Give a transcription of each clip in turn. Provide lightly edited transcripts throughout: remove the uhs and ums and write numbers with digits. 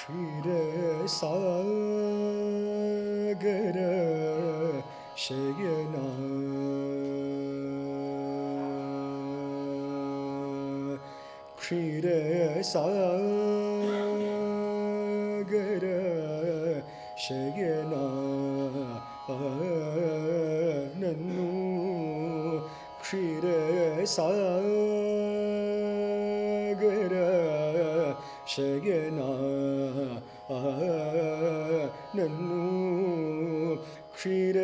क्षीरसागर शयना क्षीरसागर शयना नन्नु क्षीरसागर शयना नन्नु क्षीरसागर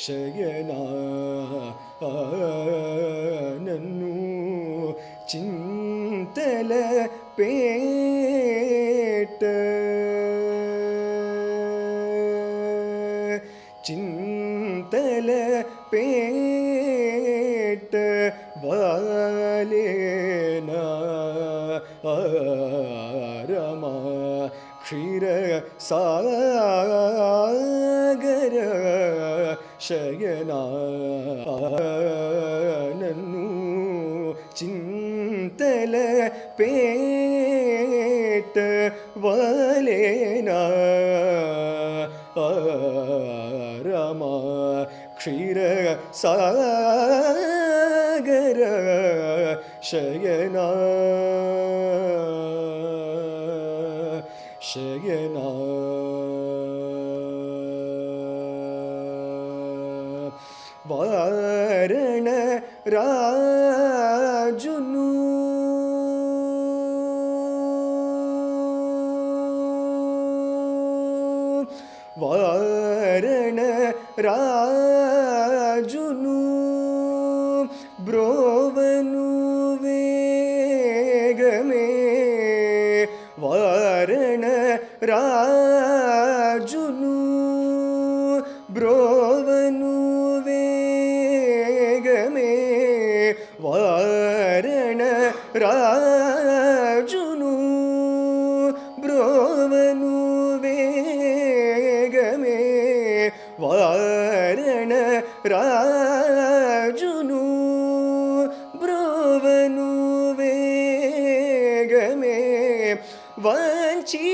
शयना नन्नु चिंतल पेट चिंतल पेट वालेना रमा क्षीर सागर शयना नन्नु चिंतल पेट वालेना रमा क्षीर सागर शयना शयना वारण राजुनु वारण राजुनु ब्रोवनु वेगमे वारण राजुनु ब्रोवनु वेगमे वारण राजुनु ब्रोवनु वेगमे वारण राजुनु ब्रोवनु वेगमे वांचीनति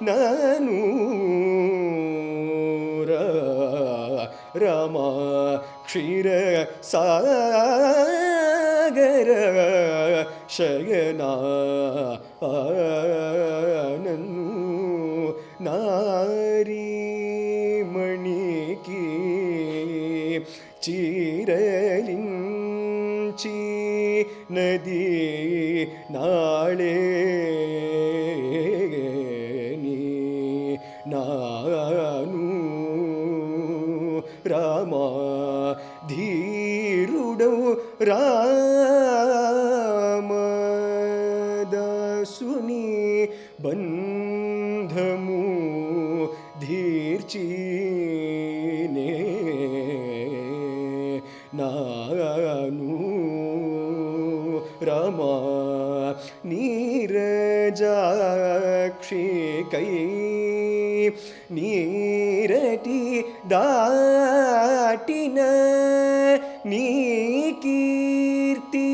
नानु रमा क्षीर सागर शयना नन्नु नारी मणिकी चीरलिंची नदी नाळे नानु रामा धीरुडौ रामदासुनी बंधमु धीर्चीने नानु रामा नीरजाक्षी कೈ नीरटी दाटिन नी कीर्ति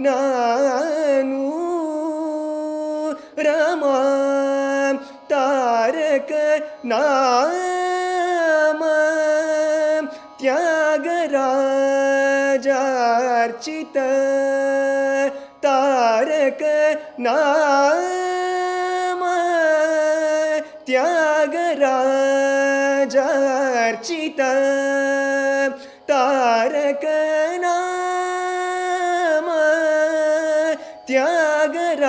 नानु रमा तारक नाम त्यागराजार्चित तारक नाम त्यागराजार्चित तारक नाम त्यागराजार्चित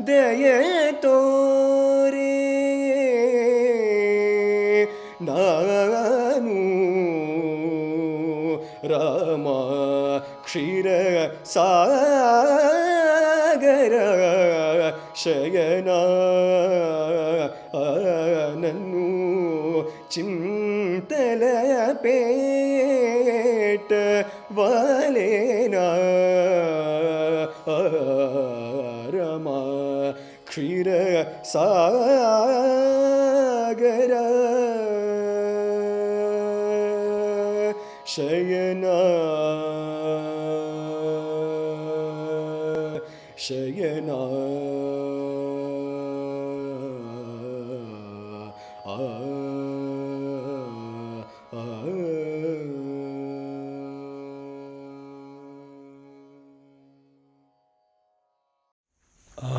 दय तोरे नानु रमा क्षीर सागर शयना नन्नु चिंतल पेट वालेना रमा क्षीर सागर ಶಯನ ಶಯನ ಆ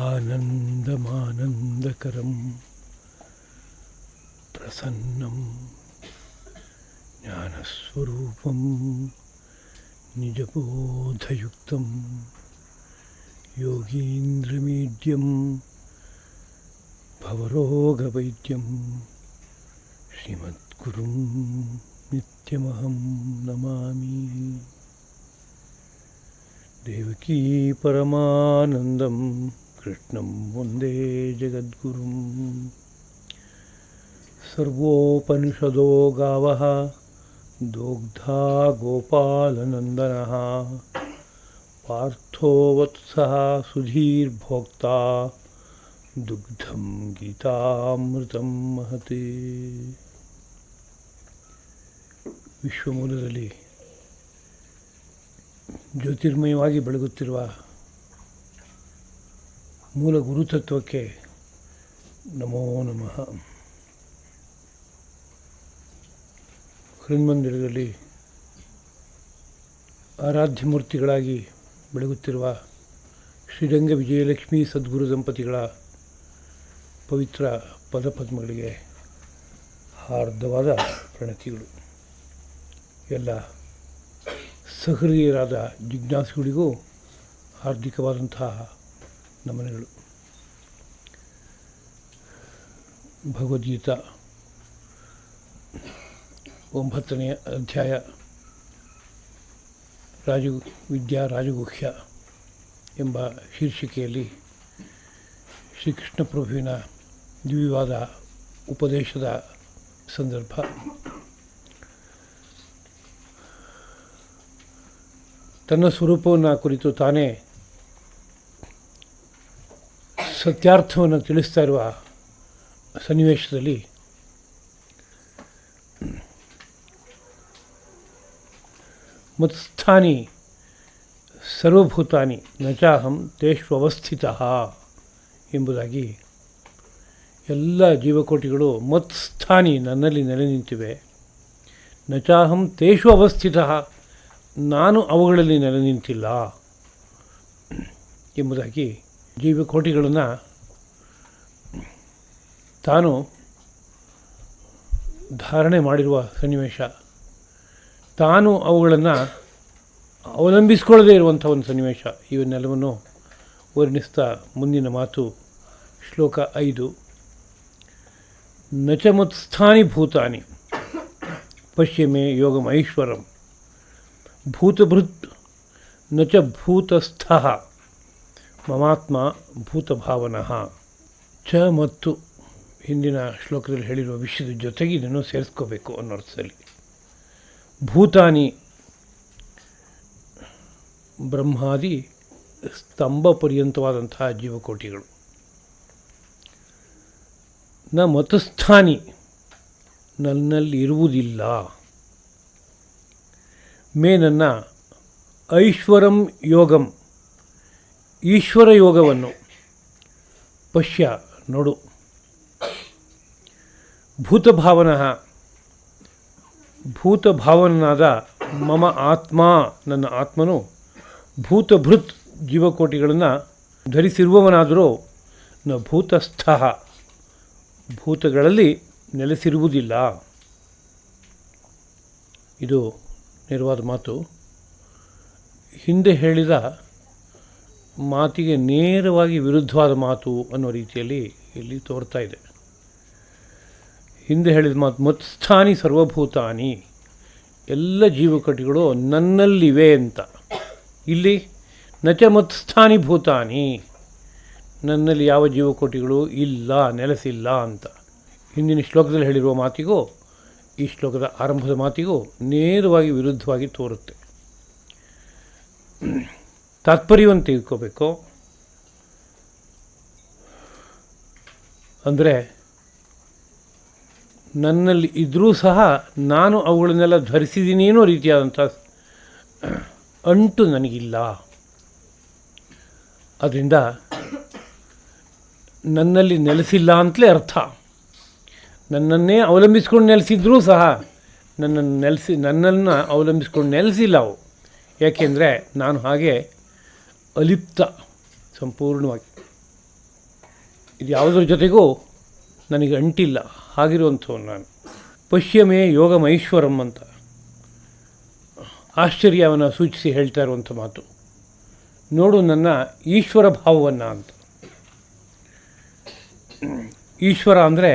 ಆನಂದಮಾನಂದಕರಂ ಪ್ರಸನ್ನಂ ಜ್ಞಾನಸ್ವರೂಪಂ ನಿಜಬೋಧಯುಕ್ತಂ ಯೋಗೀಂದ್ರಮೀಡ್ಯಂ ಭವರೋಗವೈದ್ಯಂ ಶ್ರೀಮದ್ಗುರುಂ ನಿತ್ಯಮಹಂ ನಮಾಮಿ. ದೇವಕೀ ಪರಮಾನಂದಂ ಕೃಷ್ಣಂ ವಂದೇ ಜಗದ್ಗುರುಂ. ಸರ್ವೋಪನಿಷದೋ ಗಾವಃ ದೋಗ್ಧಾ ಗೋಪಾಲನಂದನಃ ಪಾರ್ಥೋ ವತ್ಸಃ ಸುಧೀರ್ಭೋಕ್ತಾ ದುಗ್ಧಂ ಗೀತಾಮೃತಂ ಮಹತೆ. ವಿಶ್ವಮೂಲದಲ್ಲಿ ಜ್ಯೋತಿರ್ಮಯವಾಗಿ ಬೆಳಗುತ್ತಿರುವ ಮೂಲ ಗುರುತತ್ವಕ್ಕೆ ನಮೋ ನಮಃ. ಹೃನ್ಮಂದಿರದಲ್ಲಿ ಆರಾಧ್ಯ ಮೂರ್ತಿಗಳಾಗಿ ಬೆಳಗುತ್ತಿರುವ ಶ್ರೀರಂಗ ವಿಜಯಲಕ್ಷ್ಮೀ ಸದ್ಗುರು ದಂಪತಿಗಳ ಪವಿತ್ರ ಪದಪದ್ಮಗಳಿಗೆ ಹಾರ್ದವಾದ ಪ್ರಣತಿಗಳು. ಎಲ್ಲ ಸಹೃದಯರಾದ ಜಿಜ್ಞಾಸುಗಳಿಗೂ ಹಾರ್ದಿಕವಾದಂತಹ ನಮನಗಳು. ಭಗವದ್ಗೀತಾ 9ನೇ ಅಧ್ಯಾಯ ವಿದ್ಯಾ ರಾಜಗುಹ್ಯ ಎಂಬ ಶೀರ್ಷಿಕೆಯಲ್ಲಿ ಶ್ರೀಕೃಷ್ಣ ಪ್ರಭುವಿನ ದ್ವಿವಾದ ಉಪದೇಶದ ಸಂದರ್ಭ. ತನ್ನ ಸ್ವರೂಪವನ್ನು ಕುರಿತು ತಾನೇ ಸತ್ಯಾರ್ಥವನ್ನು ತಿಳಿಸ್ತಾ ಇರುವ ಸನ್ನಿವೇಶದಲ್ಲಿ ಮತ್ಸ್ಥಾನಿ ಸರ್ವಭೂತಾನಿ ನಚಾಹಂ ತೇಷ್ವವಸ್ಥಿತಃ ಎಂಬುದಾಗಿ ಎಲ್ಲ ಜೀವಕೋಟಿಗಳು ಮತ್ಸ್ಥಾನಿ ನನ್ನಲ್ಲಿ ನೆಲೆ ನಿಂತಿವೆ, ನಚಾಹಂ ತೇಷು ಅವಸ್ಥಿತಃ ನಾನು ಅವುಗಳಲ್ಲಿ ನೆಲೆ ನಿಂತಿಲ್ಲ ಎಂಬುದಾಗಿ ಜೀವಕೋಟಿಗಳನ್ನು ತಾನು ಧಾರಣೆ ಮಾಡಿರುವ ಸನ್ನಿವೇಶ, ತಾನು ಅವುಗಳನ್ನು ಅವಲಂಬಿಸಿಕೊಳ್ಳದೇ ಇರುವಂಥ ಒಂದು ಸನ್ನಿವೇಶ, ಇವನ್ನೆಲ್ಲವನ್ನು ವರ್ಣಿಸ್ತಾ ಮುಂದಿನ ಮಾತು ಶ್ಲೋಕ 5. ನಚ ಮತ್ಸ್ಥಾನಿ ಭೂತಾನಿ ಪಶ್ಯ ಮೇ ಯೋಗಮೈಶ್ವರಂ ಭೂತಭೃತ್ ನಚ ಭೂತಸ್ಥಃ ಮಮಾತ್ಮ ಭೂತಭಾವನಃ. ಚ ಮತ್ತು ಹಿಂದಿನ ಶ್ಲೋಕದಲ್ಲಿ ಹೇಳಿರುವ ವಿಷಯದ ಜೊತೆಗೆ ಇದನ್ನು ಸೇರಿಸ್ಕೋಬೇಕು ಅನ್ನೋ ಅರ್ಥದಲ್ಲಿ. ಭೂತಾನಿ ಬ್ರಹ್ಮಾದಿ ಸ್ತಂಭ ಪರ್ಯಂತವಾದಂತಹ ಜೀವಕೋಟಿಗಳು. ನ ಮತಸ್ಥಾನಿ ನನ್ನಲ್ಲಿ ಇರುವುದಿಲ್ಲ. ಮೇ ನನ್ನ ಐಶ್ವರಂ ಯೋಗಂ ಈಶ್ವರ ಯೋಗವನ್ನು ಪಶ್ಯ ನೋಡು. ಭೂತಭಾವನಃ ಭೂತಭಾವನಾದ ಮಮ ಆತ್ಮ ನನ್ನ ಆತ್ಮನು ಭೂತಭೃತ್ ಜೀವಕೋಟಿಗಳನ್ನು ಧರಿಸಿರುವವನಾದರೂ ನ ಭೂತಸ್ಥಃ ಭೂತಗಳಲ್ಲಿ ನೆಲೆಸಿರುವುದಿಲ್ಲ. ಇದು ನೇರವಾದ ಮಾತು. ಹಿಂದೆ ಹೇಳಿದ ಮಾತಿಗೆ ನೇರವಾಗಿ ವಿರುದ್ಧವಾದ ಮಾತು ಅನ್ನೋ ರೀತಿಯಲ್ಲಿ ಇಲ್ಲಿ ತೋರ್ತಾ ಇದೆ. ಹಿಂದೆ ಹೇಳಿದ ಮಾತು ಮತ್ಸ್ಥಾನಿ ಸರ್ವಭೂತಾನಿ, ಎಲ್ಲ ಜೀವಕೋಟಿಗಳು ನನ್ನಲ್ಲಿವೆ ಅಂತ. ಇಲ್ಲಿ ನಚ ಮತ್ಸ್ಥಾನಿ ಭೂತಾನಿ, ನನ್ನಲ್ಲಿ ಯಾವ ಜೀವಕೋಟಿಗಳು ಇಲ್ಲ, ನೆಲೆಸಿಲ್ಲ ಅಂತ. ಹಿಂದಿನ ಶ್ಲೋಕದಲ್ಲಿ ಹೇಳಿರುವ ಮಾತಿಗೂ ಈ ಶ್ಲೋಕದ ಆರಂಭದ ಮಾತಿಗೂ ನೇರವಾಗಿ ವಿರುದ್ಧವಾಗಿ ತೋರುತ್ತೆ. ತಾತ್ಪರ್ಯವನ್ನು ತೆಗೆದುಕೋಬೇಕು. ಅಂದರೆ ನನ್ನಲ್ಲಿ ಇದ್ದರೂ ಸಹ ನಾನು ಅವುಗಳನ್ನೆಲ್ಲ ಧರಿಸಿದ್ದೀನಿ ಅನ್ನೋ ರೀತಿಯಾದಂಥ ಅಂಟು ನನಗಿಲ್ಲ. ಅದರಿಂದ ನನ್ನಲ್ಲಿ ನೆಲೆಸಿಲ್ಲ ಅಂತಲೇ ಅರ್ಥ. ನನ್ನನ್ನೇ ಅವಲಂಬಿಸ್ಕೊಂಡು ನೆಲೆಸಿದ್ರೂ ಸಹ ನನ್ನನ್ನು ಅವಲಂಬಿಸ್ಕೊಂಡು ನೆಲೆಸಿಲ್ಲ ಅವು. ಯಾಕೆಂದರೆ ನಾನು ಹಾಗೆ ಅಲಿಪ್ತ ಸಂಪೂರ್ಣವಾಗಿ. ಇದು ಯಾವುದ್ರ ಜೊತೆಗೂ ನನಗೆ ಅಂಟಿಲ್ಲ, ಹಾಗಿರುವಂಥವ್ನು ನಾನು. ಪಶ್ಯಮೇ ಯೋಗಮೈಶ್ವರಂ ಅಂತ ಆಶ್ಚರ್ಯವನ್ನು ಸೂಚಿಸಿ ಹೇಳ್ತಾ ಇರುವಂಥ ಮಾತು. ನೋಡು ನನ್ನ ಈಶ್ವರ ಭಾವವನ್ನು ಅಂತ. ಈಶ್ವರ ಅಂದರೆ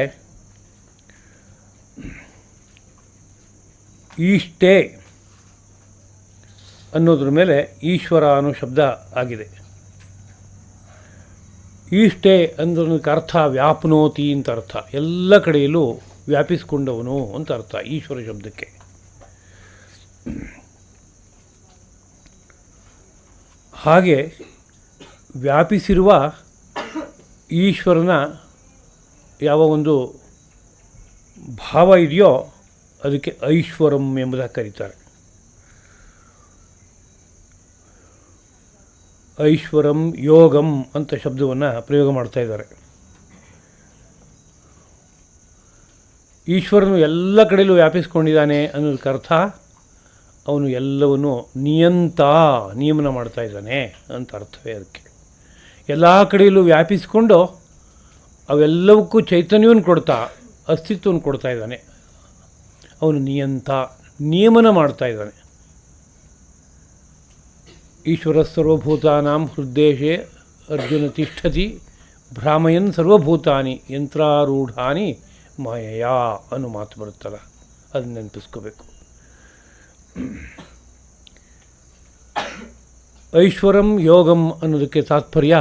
ಈಷ್ಟೇ ಅನ್ನೋದ್ರ ಮೇಲೆ ಈಶ್ವರ ಅನ್ನೋ ಶಬ್ದ ಆಗಿದೆ. ಈಷ್ಟೇ ಅನ್ನೋದಕ್ಕೆ ಅರ್ಥ ವ್ಯಾಪ್ನೋತಿ ಅಂತ ಅರ್ಥ, ಎಲ್ಲ ಕಡೆಯಲ್ಲೂ ವ್ಯಾಪಿಸಿಕೊಂಡವನು ಅಂತ ಅರ್ಥ ಈಶ್ವರ ಶಬ್ದಕ್ಕೆ. ಹಾಗೆ ವ್ಯಾಪಿಸಿರುವ ಈಶ್ವರನ ಯಾವ ಒಂದು ಭಾವ ಇದೆಯೋ ಅದಕ್ಕೆ ಐಶ್ವರಂ ಎಂಬುದಾಗಿ ಕರೀತಾರೆ. ಐಶ್ವರಂ ಯೋಗಂ ಅಂತ ಶಬ್ದವನ್ನು ಪ್ರಯೋಗ ಮಾಡ್ತಾ ಇದ್ದಾರೆ. ಈಶ್ವರನು ಎಲ್ಲ ಕಡೆಯಲ್ಲೂ ವ್ಯಾಪಿಸ್ಕೊಂಡಿದ್ದಾನೆ ಅನ್ನೋದಕ್ಕೆ ಅರ್ಥ ಅವನು ಎಲ್ಲವನ್ನು ನಿಯಮನ ಮಾಡ್ತಾ ಇದ್ದಾನೆ ಅಂತ ಅರ್ಥವೇ ಅದಕ್ಕೆ. ಎಲ್ಲ ಕಡೆಯಲ್ಲೂ ವ್ಯಾಪಿಸಿಕೊಂಡು ಅವೆಲ್ಲವಕ್ಕೂ ಚೈತನ್ಯವನ್ನು ಕೊಡ್ತಾ ಅಸ್ತಿತ್ವವನ್ನು ಕೊಡ್ತಾ ಇದ್ದಾನೆ. ಅವನು ನಿಯಮನ ಮಾಡ್ತಾ ಇದ್ದಾನೆ. ಈಶ್ವರ ಸರ್ವಭೂತಾನಾಂ ಹೃದ್ದೇಶೇ ಅರ್ಜುನ ತಿಷ್ಠತಿ ಭ್ರಾಮಯನ್ ಸರ್ವಭೂತಾನಿ ಯಂತ್ರಾರೂಢಾನಿ ಮಾಯಾ ಅನ್ನೋ ಮಾತು ಬರುತ್ತಲ್ಲ, ಅದನ್ನ ನೆನಪಿಸ್ಕೋಬೇಕು. ಐಶ್ವರಂ ಯೋಗಂ ಅನ್ನೋದಕ್ಕೆ ತಾತ್ಪರ್ಯ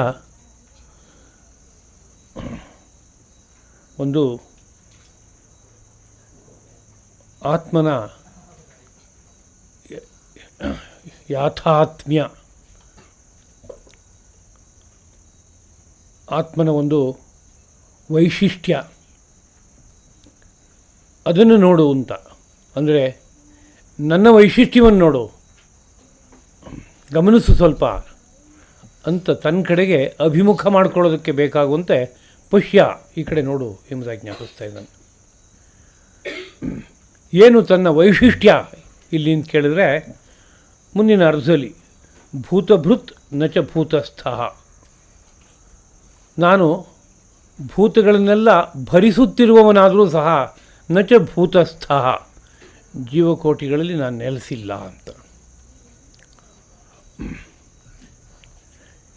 ಒಂದು ಆತ್ಮನ ಯಾಥಾತ್ಮ್ಯ, ಆತ್ಮನ ಒಂದು ವೈಶಿಷ್ಟ್ಯ, ಅದನ್ನು ನೋಡು ಅಂತ. ಅಂದರೆ ನನ್ನ ವೈಶಿಷ್ಟ್ಯವನ್ನು ನೋಡು, ಗಮನಿಸು ಸ್ವಲ್ಪ ಅಂತ ತನ್ನ ಕಡೆಗೆ ಅಭಿಮುಖ ಮಾಡಿಕೊಳ್ಳೋದಕ್ಕೆ ಬೇಕಾಗುವಂತೆ ಪಶ್ಯ, ಈ ಕಡೆ ನೋಡು ಎಂಬುದಾಗಿ ಜ್ಞಾಪಿಸ್ತಾ ಇದ್ದಾನೆ. ಏನು ತನ್ನ ವೈಶಿಷ್ಟ್ಯ ಇಲ್ಲಿ ಅಂತ ಕೇಳಿದ್ರೆ ಮುಂದಿನ ಅರ್ಧದಲ್ಲಿ ಭೂತಭೃತ್ ನಚ ಭೂತಸ್ಥ, ನಾನು ಭೂತಗಳನ್ನೆಲ್ಲ ಭರಿಸುತ್ತಿರುವವನಾದರೂ ಸಹ ನಚ ಭೂತಸ್ಥ, ಜೀವಕೋಟಿಗಳಲ್ಲಿ ನಾನು ನೆಲೆಸಿಲ್ಲ ಅಂತ.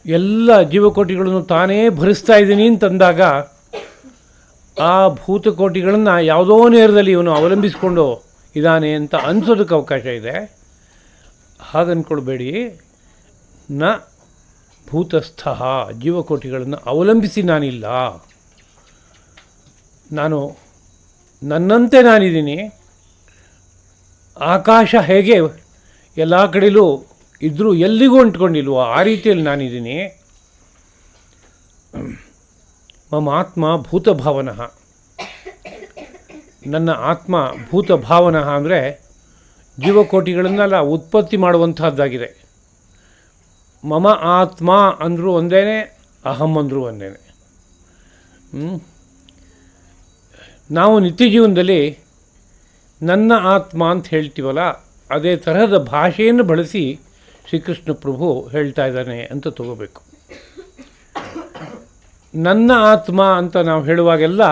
ಎಲ್ಲ ಜೀವಕೋಟಿಗಳನ್ನು ತಾನೇ ಭರಿಸ್ತಾ ಇದ್ದೀನಿ ಅಂತಂದಾಗ ಆ ಭೂತಕೋಟಿಗಳನ್ನು ಯಾವುದೋ ನೇರದಲ್ಲಿ ಇವನು ಅವಲಂಬಿಸಿಕೊಂಡು ಇದ್ದಾನೆ ಅಂತ ಅನಿಸೋದಕ್ಕೆ ಅವಕಾಶ ಇದೆ. ಹಾಗನ್ಕೊಳ್ಬೇಡಿ. ನ ಭೂತಸ್ಥ, ಜೀವಕೋಟಿಗಳನ್ನು ಅವಲಂಬಿಸಿ ನಾನಿಲ್ಲ. ನಾನು ನನ್ನಂತೆ ನಾನಿದ್ದೀನಿ. ಆಕಾಶ ಹೇಗೆ ಎಲ್ಲ ಕಡೆಯಲ್ಲೂ ಇದ್ದರೂ ಎಲ್ಲಿಗೂ ಅಂಟ್ಕೊಂಡಿಲ್ವೋ ಆ ರೀತಿಯಲ್ಲಿ ನಾನಿದ್ದೀನಿ. ಮಮ ಆತ್ಮ ಭೂತಭಾವನಃ, ನನ್ನ ಆತ್ಮ ಭೂತಭಾವನಃ ಅಂದರೆ ಜೀವಕೋಟಿಗಳನ್ನೆಲ್ಲ ಉತ್ಪತ್ತಿ ಮಾಡುವಂತಹದ್ದಾಗಿದೆ. ಮಮ ಆತ್ಮ ಅಂದರೂ ಒಂದೇ, ಅಹಂ ಅಂದರೂ ಒಂದೇ. ನಾವು ನಿತ್ಯ ಜೀವನದಲ್ಲಿ ನನ್ನ ಆತ್ಮ ಅಂತ ಹೇಳ್ತೀವಲ್ಲ, ಅದೇ ತರಹದ ಭಾಷೆಯನ್ನು ಬಳಸಿ ಶ್ರೀಕೃಷ್ಣ ಪ್ರಭು ಹೇಳ್ತಾ ಇದ್ದಾನೆ ಅಂತ ತಗೋಬೇಕು. ನನ್ನ ಆತ್ಮ ಅಂತ ನಾವು ಹೇಳುವಾಗೆಲ್ಲ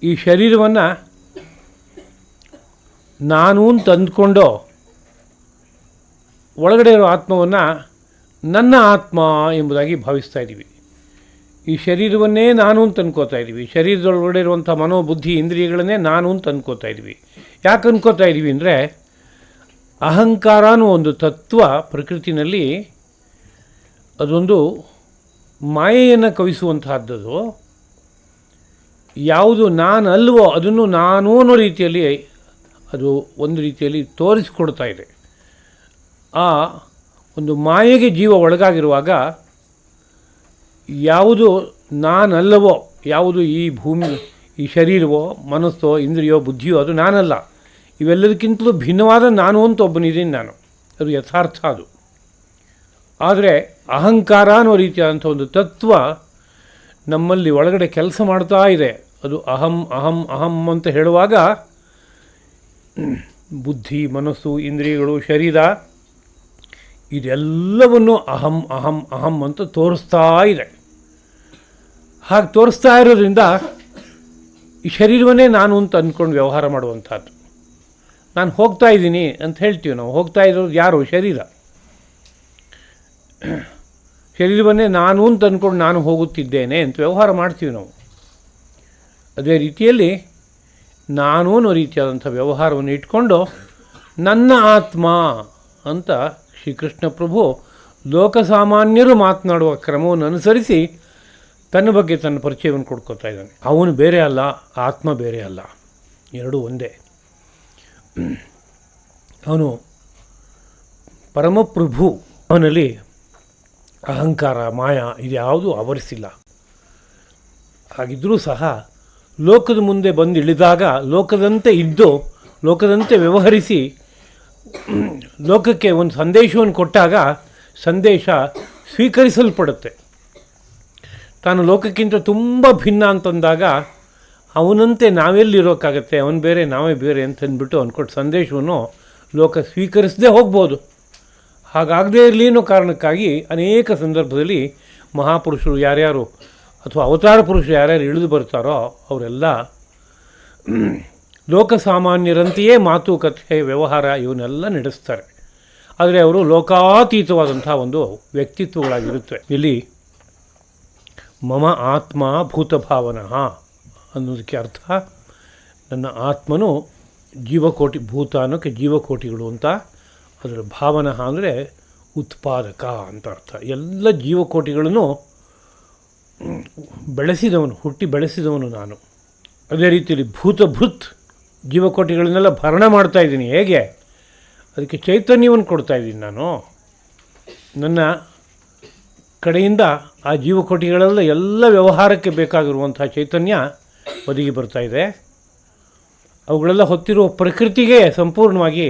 ಈ ಶರೀರವನ್ನು ನಾನು ಅಂತ ಅಂದ್ಕೊಂಡು ಒಳಗಡೆ ಇರೋ ಆತ್ಮವನ್ನು ನನ್ನ ಆತ್ಮ ಎಂಬುದಾಗಿ ಭಾವಿಸ್ತಾ ಇದ್ದೀವಿ. ಈ ಶರೀರವನ್ನೇ ನಾನು ಅಂತ ಅನ್ಕೋತಾ ಇದ್ದೀವಿ. ಶರೀರದೊಳಗಡೆ ಇರುವಂಥ ಮನೋಬುದ್ಧಿ ಇಂದ್ರಿಯಗಳನ್ನೇ ನಾನು ಅಂತ ಅನ್ಕೋತಾ ಇದ್ದೀವಿ. ಯಾಕೆ ಅನ್ಕೋತಾ ಇದ್ದೀವಿ ಅಂದರೆ ಅಹಂಕಾರ ಅನ್ನೋ ಒಂದು ತತ್ವ ಪ್ರಕೃತಿನಲ್ಲಿ ಅದೊಂದು ಮಾಯೆಯನ್ನು ಕವಿಸುವಂತಹದ್ದು. ಯಾವುದು ನಾನಲ್ವೋ ಅದನ್ನು ನಾನು ಅನ್ನೋ ರೀತಿಯಲ್ಲಿ ಅದು ಒಂದು ರೀತಿಯಲ್ಲಿ ತೋರಿಸಿಕೊಡ್ತಾ ಇದೆ. ಆ ಒಂದು ಮಾಯೆಗೆ ಜೀವ ಒಳಗಾಗಿರುವಾಗ ಯಾವುದು ನಾನಲ್ಲವೋ, ಯಾವುದು ಈ ಭೂಮಿ ಈ ಶರೀರವೋ ಮನಸ್ಸೋ ಇಂದ್ರಿಯೋ ಬುದ್ಧಿಯೋ ಅದು ನಾನಲ್ಲ. ಇವೆಲ್ಲದಕ್ಕಿಂತಲೂ ಭಿನ್ನವಾದ ನಾನು ಅಂತ ಒಬ್ಬನಿದ್ದೀನಿ ನಾನು. ಅದು ಯಥಾರ್ಥ ಅದು. ಆದರೆ ಅಹಂಕಾರ ಅನ್ನೋ ರೀತಿಯಾದಂಥ ಒಂದು ತತ್ವ ನಮ್ಮಲ್ಲಿ ಒಳಗಡೆ ಕೆಲಸ ಮಾಡ್ತಾ ಇದೆ. ಅದು ಅಹಂ ಅಹಂ ಅಹಂ ಅಂತ ಹೇಳುವಾಗ ಬುದ್ಧಿ, ಮನಸ್ಸು, ಇಂದ್ರಿಯಗಳು, ಶರೀರ ಇದೆಲ್ಲವನ್ನು ಅಹಂ ಅಹಂ ಅಹಂ ಅಂತ ತೋರಿಸ್ತಾ ಇದೆ. ಹಾಗೆ ತೋರಿಸ್ತಾ ಇರೋದ್ರಿಂದ ಈ ಶರೀರವನ್ನೇ ನಾನು ಅಂತ ಅಂದ್ಕೊಂಡು ವ್ಯವಹಾರ ಮಾಡುವಂಥದ್ದು. ನಾನು ಹೋಗ್ತಾ ಇದ್ದೀನಿ ಅಂತ ಹೇಳ್ತೀವಿ ನಾವು. ಹೋಗ್ತಾ ಇರೋದು ಯಾರು? ಶರೀರ. ಶರೀರವನ್ನೇ ನಾನು ಅಂತ ಅಂದ್ಕೊಂಡು ನಾನು ಹೋಗುತ್ತಿದ್ದೇನೆ ಅಂತ ವ್ಯವಹಾರ ಮಾಡ್ತೀವಿ ನಾವು. ಅದೇ ರೀತಿಯಲ್ಲಿ ನಾನು ಅನ್ನೋ ರೀತಿಯಾದಂಥ ವ್ಯವಹಾರವನ್ನು ಇಟ್ಕೊಂಡು ನನ್ನ ಆತ್ಮ ಅಂತ ಶ್ರೀಕೃಷ್ಣ ಪ್ರಭು ಲೋಕಸಾಮಾನ್ಯರು ಮಾತನಾಡುವ ಕ್ರಮವನ್ನು ಅನುಸರಿಸಿ ತನ್ನ ಬಗ್ಗೆ ತನ್ನ ಪರಿಚಯವನ್ನು ಕೊಡ್ಕೋತಾ ಇದ್ದಾನೆ. ಅವನು ಬೇರೆ ಅಲ್ಲ, ಆತ್ಮ ಬೇರೆ ಅಲ್ಲ, ಎರಡೂ ಒಂದೇ. ಅವನು ಪರಮಪ್ರಭು. ಅವನಲ್ಲಿ ಅಹಂಕಾರ, ಮಾಯ ಇದ್ಯಾವುದೂ ಆವರಿಸಿಲ್ಲ. ಹಾಗಿದ್ದರೂ ಸಹ ಲೋಕದ ಮುಂದೆ ಬಂದು ಇಳಿದಾಗ ಲೋಕದಂತೆ ಇದ್ದು ಲೋಕದಂತೆ ವ್ಯವಹರಿಸಿ ಲೋಕಕ್ಕೆ ಒಂದು ಸಂದೇಶವನ್ನು ಕೊಟ್ಟಾಗ ಸಂದೇಶ ಸ್ವೀಕರಿಸಲ್ಪಡುತ್ತೆ. ತಾನು ಲೋಕಕ್ಕಿಂತ ತುಂಬ ಭಿನ್ನ ಅಂತಂದಾಗ ಅವನಂತೆ ನಾವೆಲ್ಲಿರೋಕ್ಕಾಗತ್ತೆ, ಅವನು ಬೇರೆ ನಾವೇ ಬೇರೆ ಅಂತಂದ್ಬಿಟ್ಟು ಅಂದ್ಕೊಟ್ಟು ಸಂದೇಶವನ್ನು ಲೋಕ ಸ್ವೀಕರಿಸದೇ ಹೋಗ್ಬೋದು. ಹಾಗಾಗದೇ ಇರಲಿ ಅನ್ನೋ ಕಾರಣಕ್ಕಾಗಿ ಅನೇಕ ಸಂದರ್ಭದಲ್ಲಿ ಮಹಾಪುರುಷರು ಯಾರ್ಯಾರು ಅಥವಾ ಅವತಾರ ಪುರುಷರು ಯಾರ್ಯಾರು ಇಳಿದು ಬರ್ತಾರೋ ಅವರೆಲ್ಲ ಲೋಕಸಾಮಾನ್ಯರಂತೆಯೇ ಮಾತುಕತೆ, ವ್ಯವಹಾರ ಇವನ್ನೆಲ್ಲ ನಡೆಸ್ತಾರೆ. ಆದರೆ ಅವರು ಲೋಕಾತೀತವಾದಂಥ ಒಂದು ವ್ಯಕ್ತಿತ್ವಗಳಾಗಿರುತ್ತೆ. ಇಲ್ಲಿ ಮಮ ಆತ್ಮ ಭೂತಭಾವನಃ ಅನ್ನೋದಕ್ಕೆ ಅರ್ಥ ನನ್ನ ಆತ್ಮನು ಜೀವಕೋಟಿ, ಭೂತ ಅನ್ನೋಕ್ಕೆ ಜೀವಕೋಟಿಗಳು ಅಂತ. ಅದರ ಭಾವನಃ ಅಂದರೆ ಉತ್ಪಾದಕ ಅಂತ ಅರ್ಥ. ಎಲ್ಲ ಜೀವಕೋಟಿಗಳನ್ನು ಬೆಳೆಸಿದವನು, ಹುಟ್ಟಿ ಬೆಳೆಸಿದವನು ನಾನು. ಅದೇ ರೀತಿಯಲ್ಲಿ ಭೂತಭೃತ್ ಜೀವಕೋಟಿಗಳನ್ನೆಲ್ಲ ಭರಣ ಮಾಡ್ತಾಯಿದ್ದೀನಿ. ಹೇಗೆ? ಅದಕ್ಕೆ ಚೈತನ್ಯವನ್ನು ಕೊಡ್ತಾಯಿದ್ದೀನಿ ನಾನು. ನನ್ನ ಕಡೆಯಿಂದ ಆ ಜೀವಕೋಟಿಗಳೆಲ್ಲ ಎಲ್ಲ ವ್ಯವಹಾರಕ್ಕೆ ಬೇಕಾಗಿರುವಂಥ ಚೈತನ್ಯ ಒದಗಿ ಬರ್ತಾಯಿದೆ. ಅವುಗಳೆಲ್ಲ ಹೊತ್ತಿರುವ ಪ್ರಕೃತಿಗೆ ಸಂಪೂರ್ಣವಾಗಿ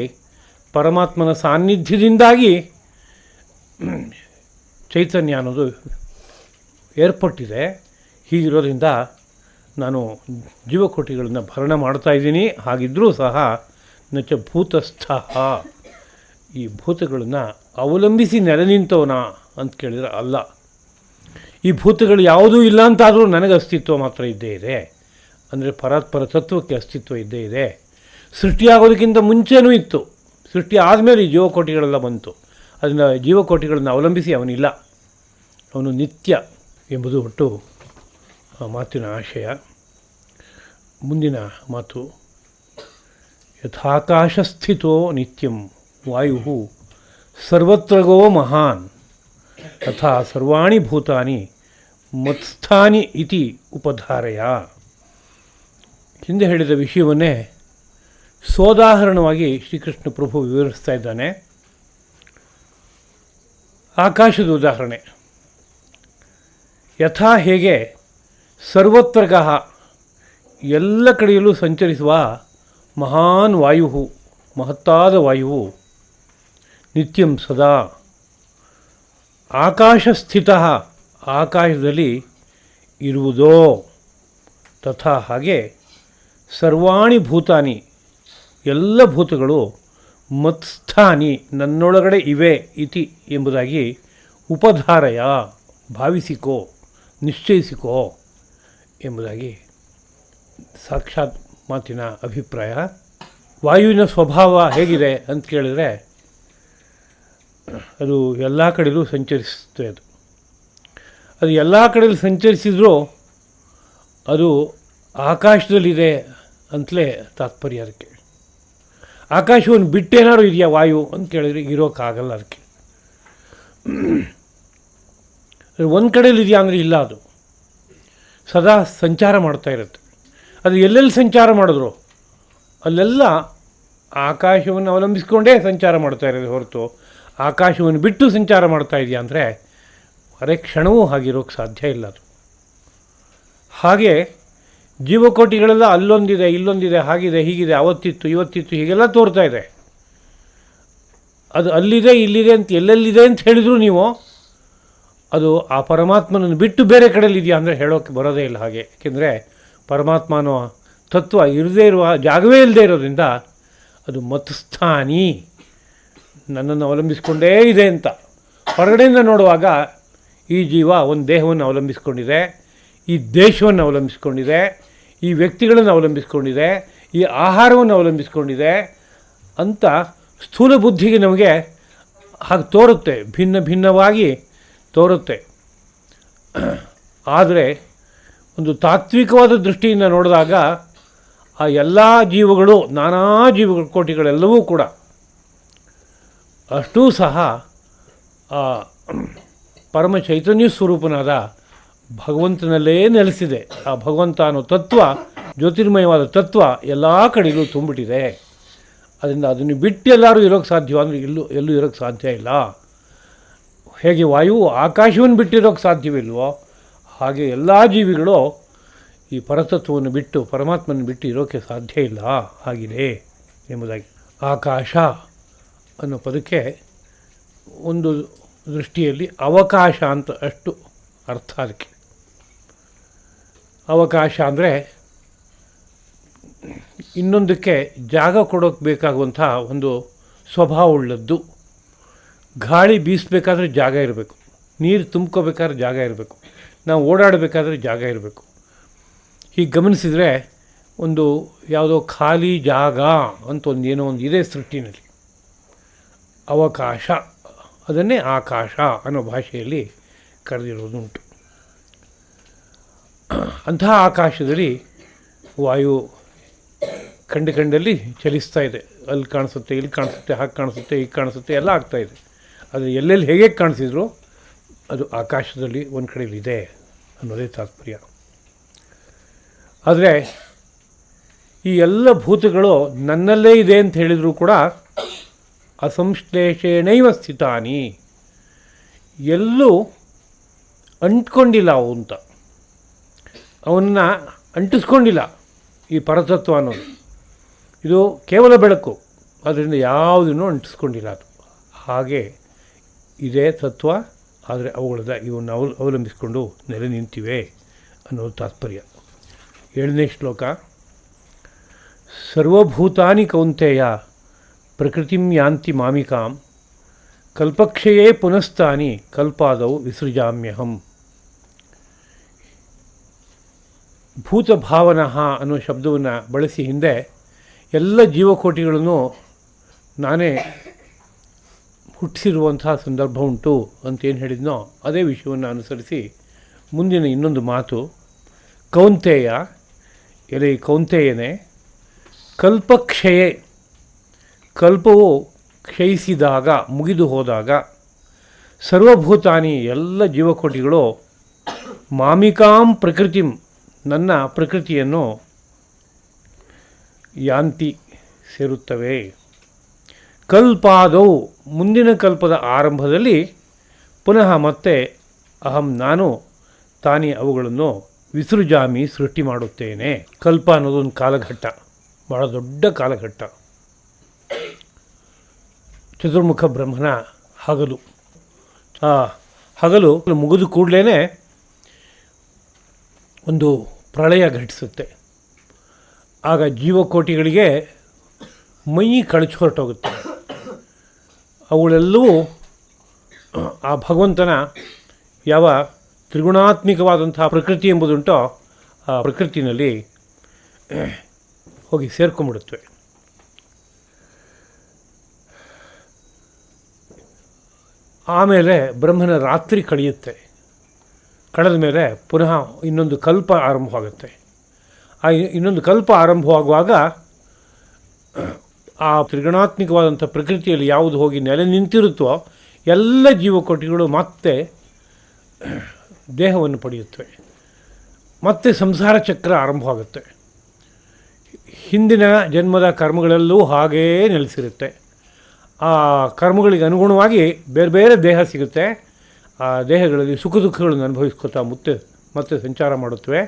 ಪರಮಾತ್ಮನ ಸಾನ್ನಿಧ್ಯದಿಂದಾಗಿ ಚೈತನ್ಯ ಅನ್ನೋದು ಏರ್ಪಟ್ಟಿದೆ. ಹೀಗಿರೋದ್ರಿಂದ ನಾನು ಜೀವಕೋಟಿಗಳನ್ನು ಭರಣ ಮಾಡ್ತಾಯಿದ್ದೀನಿ. ಹಾಗಿದ್ದರೂ ಸಹ ನಚ ಭೂತಸ್ಥ, ಈ ಭೂತಗಳನ್ನು ಅವಲಂಬಿಸಿ ನೆಲೆ ನಿಂತವನ ಅಂತ ಕೇಳಿದರೆ ಅಲ್ಲ. ಈ ಭೂತಗಳು ಯಾವುದೂ ಇಲ್ಲ ಅಂತಾದರೂ ನನಗೆ ಅಸ್ತಿತ್ವ ಮಾತ್ರ ಇದ್ದೇ ಇದೆ. ಅಂದರೆ ಪರಾತ್ಪರ ತತ್ವಕ್ಕೆ ಅಸ್ತಿತ್ವ ಇದ್ದೇ ಇದೆ. ಸೃಷ್ಟಿಯಾಗೋದಕ್ಕಿಂತ ಮುಂಚೆನೂ ಇತ್ತು. ಸೃಷ್ಟಿ ಆದಮೇಲೆ ಈ ಜೀವಕೋಟಿಗಳೆಲ್ಲ ಬಂತು. ಅದನ್ನು ಜೀವಕೋಟಿಗಳನ್ನು ಅವಲಂಬಿಸಿ ಅವನಿಲ್ಲ, ಅವನು ನಿತ್ಯ ಎಂಬುದು ಒಟ್ಟು ಮಾತಿನ ಆಶಯ. ಮುಂದಿನ ಮಾತು, ಯಥಾಕಾಶಸ್ಥಿತೋ ನಿತ್ಯಂ ವಾಯು ಸರ್ವತ್ರಗೋ ಮಹಾನ್ ತಥಾ ಸರ್ವಾಣಿ ಭೂತಾನಿ ಮತ್ಸ್ಥಾನಿ ಇತಿ ಉಪಧಾರಯ. ಹಿಂದೆ ಹೇಳಿದ ವಿಷಯವನ್ನೇ ಸೋದಾಹರಣವಾಗಿ ಶ್ರೀಕೃಷ್ಣ ಪ್ರಭು ವಿವರಿಸ್ತಾ ಇದ್ದಾನೆ. ಆಕಾಶದ ಉದಾಹರಣೆ. ಯಥಾ ಹೇಗೆ ಸರ್ವತ್ರಗಃ ಎಲ್ಲ ಕಡೆಯಲ್ಲೂ ಸಂಚರಿಸುವ ಮಹಾನ್ ವಾಯು, ಮಹತ್ತಾದ ವಾಯುವು ನಿತ್ಯಂ ಸದಾ ಆಕಾಶಸ್ಥಿತ ಆಕಾಶದಲ್ಲಿ ಇರುವುದೋ ತಥಾ ಹಾಗೆ ಸರ್ವಾಣಿ ಭೂತಾನಿ ಎಲ್ಲ ಭೂತಗಳು ಮತ್ಸ್ಥಾನಿ ನನ್ನೊಳಗಡೆ ಇವೆ ಇತಿ ಎಂಬುದಾಗಿ ಉಪಧಾರಯ ಭಾವಿಸಿಕೋ, ನಿಶ್ಚಯಿಸಿಕೋ ಎಂಬುದಾಗಿ ಸಾಕ್ಷಾತ್ ಮಾತಿನ ಅಭಿಪ್ರಾಯ. ವಾಯುವಿನ ಸ್ವಭಾವ ಹೇಗಿದೆ ಅಂತ ಕೇಳಿದರೆ ಅದು ಎಲ್ಲ ಕಡೆಯಲ್ಲೂ ಸಂಚರಿಸುತ್ತೆ. ಅದು ಎಲ್ಲ ಕಡೆಯಲ್ಲೂ ಸಂಚರಿಸಿದರೂ ಅದು ಆಕಾಶದಲ್ಲಿದೆ ಅಂತಲೇ ತಾತ್ಪರ್ಯ. ಅದಕ್ಕೆ ಆಕಾಶವನ್ನು ಬಿಟ್ಟೇನಾದ್ರು ಇದೆಯಾ ವಾಯು ಅಂತ ಕೇಳಿದರೆ ಇರೋಕ್ಕಾಗಲ್ಲ. ಅದಕ್ಕೆ ಒಂದು ಕಡೆಯಲ್ಲಿ ಇದೆಯಾ ಅಂದರೆ ಇಲ್ಲ, ಅದು ಸದಾ ಸಂಚಾರ ಮಾಡ್ತಾ ಇರುತ್ತೆ. ಅದು ಎಲ್ಲೆಲ್ಲಿ ಸಂಚಾರ ಮಾಡಿದ್ರು ಅಲ್ಲೆಲ್ಲ ಆಕಾಶವನ್ನು ಅವಲಂಬಿಸಿಕೊಂಡೇ ಸಂಚಾರ ಮಾಡ್ತಾ ಇರೋದು ಹೊರತು ಆಕಾಶವನ್ನು ಬಿಟ್ಟು ಸಂಚಾರ ಮಾಡ್ತಾ ಇದೆಯಾ ಅಂದರೆ ಅರೆ ಕ್ಷಣವೂ ಹಾಗಿರೋಕ್ಕೆ ಸಾಧ್ಯ ಇಲ್ಲ. ಅದು ಹಾಗೆ ಜೀವಕೋಟಿಗಳೆಲ್ಲ ಅಲ್ಲೊಂದಿದೆ, ಇಲ್ಲೊಂದಿದೆ, ಹಾಗಿದೆ, ಹೀಗಿದೆ, ಅವತ್ತಿತ್ತು, ಇವತ್ತಿತ್ತು, ಹೀಗೆಲ್ಲ ತೋರ್ತಾ ಇದೆ. ಅದು ಅಲ್ಲಿದೆ, ಇಲ್ಲಿದೆ ಅಂತ ಎಲ್ಲೆಲ್ಲಿದೆ ಅಂತ ಹೇಳಿದ್ರು ನೀವು ಅದು ಆ ಪರಮಾತ್ಮನನ್ನು ಬಿಟ್ಟು ಬೇರೆ ಕಡೆಯಲ್ಲಿ ಇದೆಯಾ ಅಂದರೆ ಹೇಳೋಕ್ಕೆ ಬರೋದೇ ಇಲ್ಲ. ಹಾಗೆ ಏಕೆಂದರೆ ಪರಮಾತ್ಮ ಅನ್ನೋ ತತ್ವ ಇರದೇ ಇರುವ ಜಾಗವೇ ಇಲ್ಲದೆ ಇರೋದ್ರಿಂದ ಅದು ಮತ್ಸ್ಥಾನಿ, ನನ್ನನ್ನು ಅವಲಂಬಿಸಿಕೊಂಡೇ ಇದೆ ಅಂತ. ಹೊರಗಡೆಯಿಂದ ನೋಡುವಾಗ ಈ ಜೀವ ಒಂದು ದೇಹವನ್ನು ಅವಲಂಬಿಸಿಕೊಂಡಿದೆ, ಈ ದೇಶವನ್ನು ಅವಲಂಬಿಸಿಕೊಂಡಿದೆ, ಈ ವ್ಯಕ್ತಿಗಳನ್ನು ಅವಲಂಬಿಸಿಕೊಂಡಿದೆ, ಈ ಆಹಾರವನ್ನು ಅವಲಂಬಿಸಿಕೊಂಡಿದೆ ಅಂತ ಸ್ಥೂಲ ಬುದ್ಧಿಗೆ ನಮಗೆ ಹಾಗೆ ತೋರುತ್ತೆ, ಭಿನ್ನ ಭಿನ್ನವಾಗಿ ತೋರುತ್ತೆ. ಆದರೆ ಒಂದು ತಾತ್ವಿಕವಾದ ದೃಷ್ಟಿಯಿಂದ ನೋಡಿದಾಗ ಆ ಎಲ್ಲ ಜೀವಗಳು, ನಾನಾ ಜೀವಗಳ ಕೋಟಿಗಳೆಲ್ಲವೂ ಕೂಡ ಅಷ್ಟೂ ಸಹ ಆ ಪರಮ ಚೈತನ್ಯ ಸ್ವರೂಪನಾದ ಭಗವಂತನಲ್ಲೇ ನೆಲೆಸಿದೆ. ಆ ಭಗವಂತ ಅನ್ನೋ ತತ್ವ, ಜ್ಯೋತಿರ್ಮಯವಾದ ತತ್ವ ಎಲ್ಲ ಕಡೆಗೂ ತುಂಬಿಟ್ಟಿದೆ. ಅದರಿಂದ ಅದನ್ನು ಬಿಟ್ಟು ಎಲ್ಲರೂ ಇರೋಕ್ಕೆ ಸಾಧ್ಯ ಅಂದರೆ ಎಲ್ಲೂ ಇರೋಕ್ಕೆ ಸಾಧ್ಯ ಇಲ್ಲ. ಹೇಗೆ ವಾಯುವು ಆಕಾಶವನ್ನು ಬಿಟ್ಟಿರೋಕ್ಕೆ ಸಾಧ್ಯವಿಲ್ವೋ ಹಾಗೆ ಎಲ್ಲ ಜೀವಿಗಳು ಈ ಪರತತ್ವವನ್ನು ಬಿಟ್ಟು, ಪರಮಾತ್ಮನ ಬಿಟ್ಟು ಇರೋಕ್ಕೆ ಸಾಧ್ಯ ಇಲ್ಲ ಆಗಿದೆ ಎಂಬುದಾಗಿ. ಆಕಾಶ ಅನ್ನೋ ಪದಕ್ಕೆ ಒಂದು ದೃಷ್ಟಿಯಲ್ಲಿ ಅವಕಾಶ ಅಂತ ಅಷ್ಟು ಅರ್ಥ. ಅದಕ್ಕೆ ಅವಕಾಶ ಅಂದರೆ ಇನ್ನೊಂದಕ್ಕೆ ಜಾಗ ಕೊಡೋಕ್ಕೆ ಬೇಕಾಗುವಂಥ ಒಂದು ಸ್ವಭಾವವುಳ್ಳದ್ದು. ಗಾಳಿ ಬೀಸಬೇಕಾದ್ರೆ ಜಾಗ ಇರಬೇಕು, ನೀರು ತುಂಬ್ಕೋಬೇಕಾದ್ರೆ ಜಾಗ ಇರಬೇಕು, ನಾವು ಓಡಾಡಬೇಕಾದ್ರೆ ಜಾಗ ಇರಬೇಕು. ಹೀಗೆ ಗಮನಿಸಿದರೆ ಒಂದು ಯಾವುದೋ ಖಾಲಿ ಜಾಗ ಅಂತ ಏನೋ ಒಂದು ಇದೆ ಸೃಷ್ಟಿನಲ್ಲಿ. ಅವಕಾಶ ಅದನ್ನೇ ಆಕಾಶ ಅನ್ನೋ ಭಾಷೆಯಲ್ಲಿ ಕರೆದಿರೋದುಂಟು. ಅಂತಹ ಆಕಾಶದಲ್ಲಿ ವಾಯು ಕಂಡಲ್ಲಿ ಚಲಿಸ್ತಾ ಇದೆ. ಅಲ್ಲಿ ಕಾಣಿಸುತ್ತೆ, ಇಲ್ಲಿ ಕಾಣಿಸುತ್ತೆ, ಹಾಗೆ ಕಾಣಿಸುತ್ತೆ, ಹೀಗೆ ಕಾಣಿಸುತ್ತೆ, ಎಲ್ಲ ಆಗ್ತಾಯಿದೆ. ಅದು ಎಲ್ಲೆಲ್ಲಿ ಹೇಗೆ ಕಾಣಿಸಿದ್ರು ಅದು ಆಕಾಶದಲ್ಲಿ ಒಂದು ಕಡೆಯಲ್ಲಿ ಇದೆ ಅನ್ನೋದೇ ತಾತ್ಪರ್ಯ. ಆದರೆ ಈ ಎಲ್ಲ ಭೂತಗಳು ನನ್ನಲ್ಲೇ ಇದೆ ಅಂತ ಹೇಳಿದರೂ ಕೂಡ ಅಸಂಶ್ಲೇಷೇಣೈವ ಸ್ಥಿತಾನಿ, ಎಲ್ಲೂ ಅಂಟ್ಕೊಂಡಿಲ್ಲ ಅವು ಅಂತ, ಅವನ್ನ ಅಂಟಿಸ್ಕೊಂಡಿಲ್ಲ ಈ ಪರತತ್ವ ಅನ್ನೋದು. ಇದು ಕೇವಲ ಬೆಳಕು, ಅದರಿಂದ ಯಾವುದನ್ನು ಅಂಟಿಸ್ಕೊಂಡಿಲ್ಲ. ಅದು ಹಾಗೆ ಇದೇ ತತ್ವ, ಆದರೆ ಅವುಗಳದ ಇವನ್ನು ಅವಲಂಬಿಸಿಕೊಂಡು ನೆಲೆ ನಿಂತಿವೆ ಅನ್ನೋದು ತಾತ್ಪರ್ಯ. 7ನೇ ಶ್ಲೋಕ. ಸರ್ವಭೂತಾನಿ ಕೌಂತೆಯ ಪ್ರಕೃತಿಂ ಯಾಂತಿ ಮಾಮಿಕಾಂ ಕಲ್ಪಕ್ಷಯೇ ಪುನಸ್ತಾನಿ ಕಲ್ಪಾದೌ ವಿಸೃಜಾಮ್ಯಹಂ. ಭೂತಭಾವನಃ ಅನ್ನೋ ಶಬ್ದವನ್ನು ಬಳಸಿ ಹಿಂದೆ ಎಲ್ಲ ಜೀವಕೋಟಿಗಳನ್ನು ನಾನೇ ಹುಟ್ಟಿಸಿರುವಂತಹ ಸಂದರ್ಭ ಉಂಟು ಅಂತೇನು ಹೇಳಿದ್ನೋ ಅದೇ ವಿಷಯವನ್ನು ಅನುಸರಿಸಿ ಮುಂದಿನ ಇನ್ನೊಂದು ಮಾತು. ಕೌಂತೆಯ, ಎಲೆ ಕೌಂತೆಯನೇ, ಕಲ್ಪಕ್ಷಯೇ, ಕಲ್ಪವು ಕ್ಷಯಿಸಿದಾಗ, ಮುಗಿದು ಹೋದಾಗ, ಸರ್ವಭೂತಾನಿ ಎಲ್ಲ ಜೀವಕೋಟಿಗಳು ಮಾಮಿಕಾಂ ಪ್ರಕೃತಿಂ ನನ್ನ ಪ್ರಕೃತಿಯನ್ನು ಯಾಂತಿ ಸೇರುತ್ತವೆ. ಕಲ್ಪಾದೌ ಮುಂದಿನ ಕಲ್ಪದ ಆರಂಭದಲ್ಲಿ ಪುನಃ ಮತ್ತೆ ಅಹಂ ನಾನು ತಾನೇ ಅವುಗಳನ್ನು ವಿಸೃಜಾಮಿ ಸೃಷ್ಟಿ ಮಾಡುತ್ತೇನೆ. ಕಲ್ಪ ಅನ್ನೋದೊಂದು ಕಾಲಘಟ್ಟ, ಭಾಳ ದೊಡ್ಡ ಕಾಲಘಟ್ಟ. ಚತುರ್ಮುಖ ಬ್ರಹ್ಮನ ಹಗಲು. ಆ ಹಗಲು ಮುಗಿದು ಕೂಡಲೇ ಒಂದು ಪ್ರಳಯ ಘಟಿಸುತ್ತೆ. ಆಗ ಜೀವಕೋಟಿಗಳಿಗೆ ಮೈ ಕಳಚಿ ಹೊರಟೋಗುತ್ತೆ. ಅವುಗಳೆಲ್ಲವೂ ಆ ಭಗವಂತನ ಯಾವ ತ್ರಿಗುಣಾತ್ಮಿಕವಾದಂಥ ಪ್ರಕೃತಿ ಎಂಬುದುಂಟೋ ಆ ಪ್ರಕೃತಿನಲ್ಲಿ ಹೋಗಿ ಸೇರ್ಕೊಂಡ್ಬಿಡುತ್ತವೆ. ಆಮೇಲೆ ಬ್ರಹ್ಮನ ರಾತ್ರಿ ಕಳೆಯುತ್ತೆ. ಕಳೆದ ಮೇಲೆ ಪುನಃ ಇನ್ನೊಂದು ಕಲ್ಪ ಆರಂಭವಾಗುತ್ತೆ. ಆ ಇನ್ನೊಂದು ಕಲ್ಪ ಆರಂಭವಾಗುವಾಗ ಆ ತ್ರಿಗುಣಾತ್ಮಿಕವಾದಂಥ ಪ್ರಕೃತಿಯಲ್ಲಿ ಯಾವುದು ಹೋಗಿ ನೆಲೆ ನಿಂತಿರುತ್ತೋ ಎಲ್ಲ ಜೀವಕೋಟಿಗಳು ಮತ್ತೆ ದೇಹವನ್ನು ಪಡೆಯುತ್ತವೆ. ಮತ್ತೆ ಸಂಸಾರ ಚಕ್ರ ಆರಂಭವಾಗುತ್ತೆ. ಹಿಂದಿನ ಜನ್ಮದ ಕರ್ಮಗಳೆಲ್ಲೂ ಹಾಗೇ ನೆಲೆಸಿರುತ್ತೆ. ಆ ಕರ್ಮಗಳಿಗೆ ಅನುಗುಣವಾಗಿ ಬೇರೆ ಬೇರೆ ದೇಹ ಸಿಗುತ್ತೆ. ಆ ದೇಹಗಳಲ್ಲಿ ಸುಖ ದುಃಖಗಳನ್ನು ಅನುಭವಿಸ್ಕೊತಾ ಮತ್ತೆ ಸಂಚಾರ ಮಾಡುತ್ತವೆ.